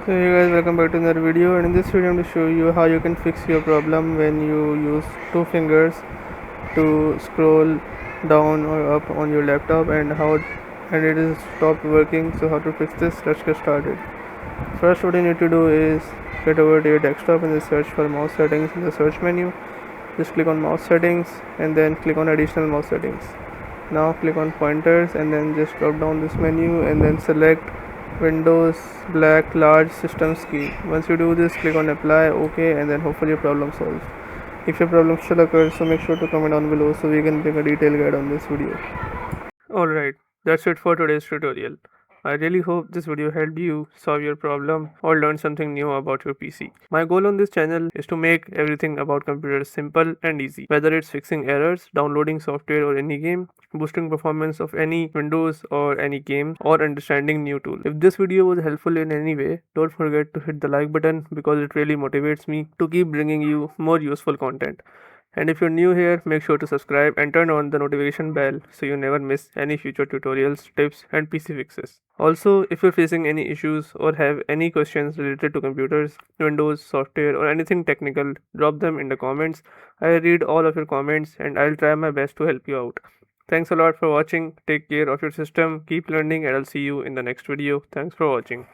So hey guys, welcome back to another video, and in this video I'm going to show you how you can fix your problem when you use two fingers to scroll down or up on your laptop and it is stopped working. So how to fix this? Let's get started. First, what you need to do is get over to your desktop and just search for mouse settings in the search menu. Just click on mouse settings and then click on additional mouse settings. Now click on pointers and then just drop down this menu and then select Windows black large systems key. Once you do this, click on apply, OK, and then hopefully your problem solves. If your problem still occurs, so make sure to comment down below so we can bring a detailed guide on this video. Alright, that's it for today's tutorial. I really hope this video helped you solve your problem or learn something new about your PC. My goal on this channel is to make everything about computers simple and easy, whether it's fixing errors, downloading software or any game, boosting performance of any Windows or any game, or understanding new tools. If this video was helpful in any way, don't forget to hit the like button because it really motivates me to keep bringing you more useful content. And if you're new here, make sure to subscribe and turn on the notification bell so you never miss any future tutorials, tips, and PC fixes. Also, if you're facing any issues or have any questions related to computers, Windows, software, or anything technical, drop them in the comments. I read all of your comments and I'll try my best to help you out. Thanks a lot for watching. Take care of your system, keep learning, and I'll see you in the next video. Thanks for watching.